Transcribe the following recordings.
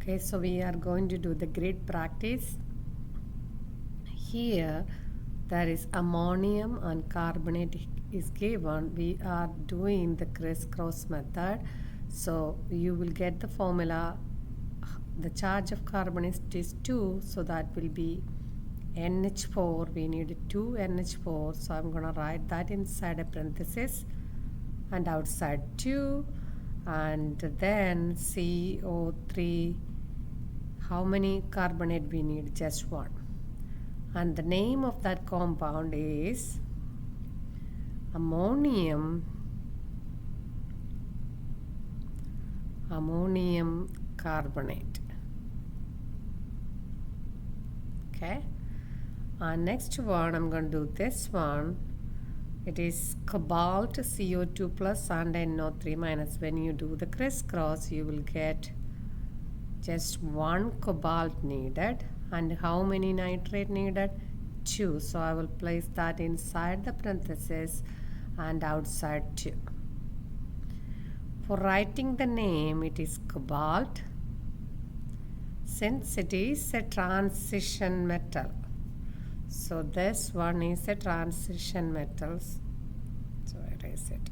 Okay, so we are going to do the grid practice. Here there is ammonium and carbonate is given. We are doing the crisscross method. So you will get the formula. The charge of carbonate is 2, so that will be NH4. We need 2 NH4, so I'm going to write that inside a parenthesis and outside 2, and then CO3. How many carbonate we need? Just 1. And the name of that compound is ammonium carbonate. Okay, and next one I'm going to do this one. It is cobalt CO2 plus and NO3 minus. When you do the crisscross, you will get just 1 cobalt needed. And how many nitrate needed? 2. So I will place that inside the parenthesis and outside 2. For writing the name, it is cobalt. Since it is a transition metal, so this one is a transition metal. So erase it.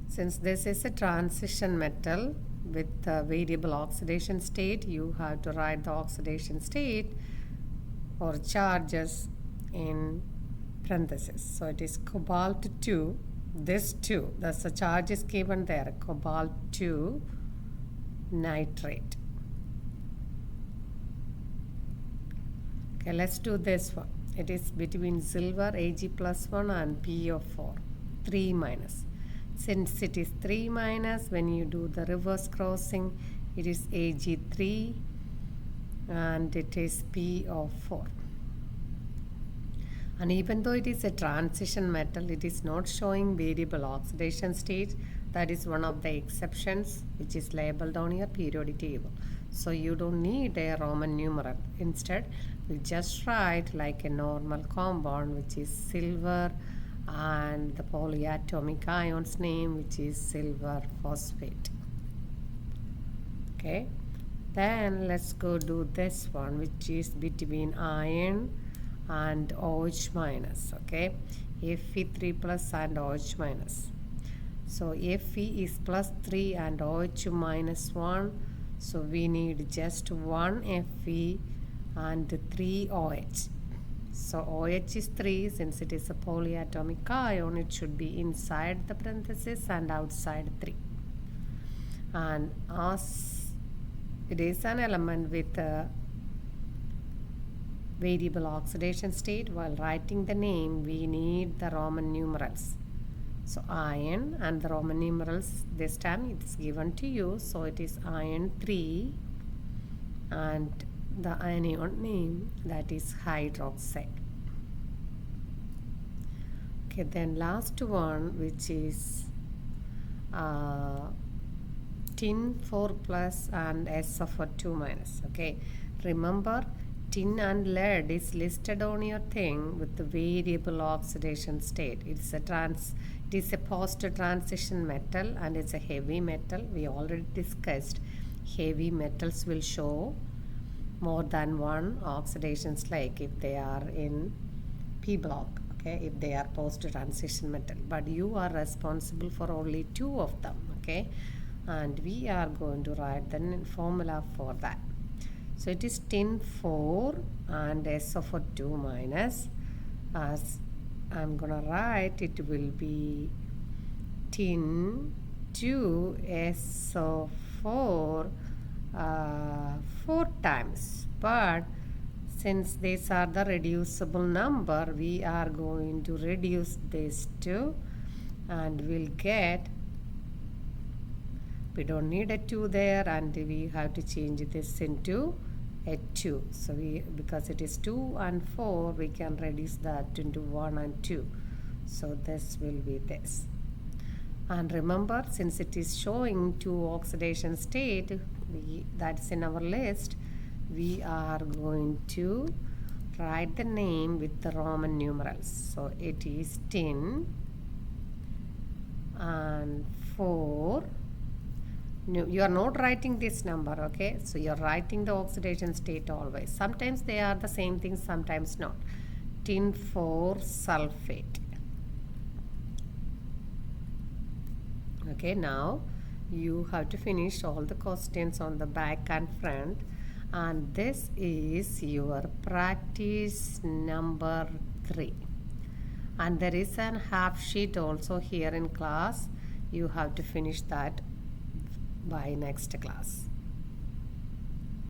Since this is a transition metal with a variable oxidation state, you have to write the oxidation state or charges in parentheses. So it is cobalt 2. This 2, that's the charge is given there, cobalt 2 nitrate. Okay, let's do this one. It is between silver Ag plus 1 and PO4, 3 minus. Since it is 3 minus, when you do the reverse crossing, it is Ag3 and it is PO4. And even though it is a transition metal, it is not showing variable oxidation state. That is one of the exceptions which is labeled on your periodic table. So you don't need a Roman numeral. Instead, we just write like a normal compound, which is silver, and the polyatomic ion's name, which is silver phosphate. Okay, then let's go do this one, which is between iron and OH minus. Okay, Fe3 plus and OH minus. So Fe is plus 3 and OH minus 1. So we need just 1 Fe and 3 OH. So OH is 3. Since it is a polyatomic ion, it should be inside the parenthesis and outside 3. And as it is an element with a variable oxidation state, while writing the name, we need the Roman numerals. So iron and the Roman numerals, this time it is given to you. So it is iron 3 and the anion name, that is hydroxide. Okay, then last one, which is tin 4 plus and SO4 minus. Okay, remember, tin and lead is listed on your thing with the variable oxidation state. It is a post-transition metal and it's a heavy metal. We already discussed heavy metals will show more than one oxidations, like if they are in P block, okay, if they are post-transition metal. But you are responsible for only 2 of them, okay, and we are going to write the formula for that. So it is tin 4 and SO4 minus. As I'm gonna write, it will be tin 2 SO4 4 times. But since these are the reducible number, we are going to reduce this to, and we'll get, we don't need a 2 there, and we have to change this into a 2. So because it is 2 and 4, we can reduce that into 1 and 2. So this will be this. And remember, since it is showing 2 oxidation state, that's in our list, we are going to write the name with the Roman numerals. So it is tin and 4 No, you are not writing this number, okay? So you are writing the oxidation state always. Sometimes they are the same thing, sometimes not. Tin 4 sulfate. Okay, now you have to finish all the questions on the back and front, and this is your practice number 3. And there is an half sheet also here in class. You have to finish that by next class.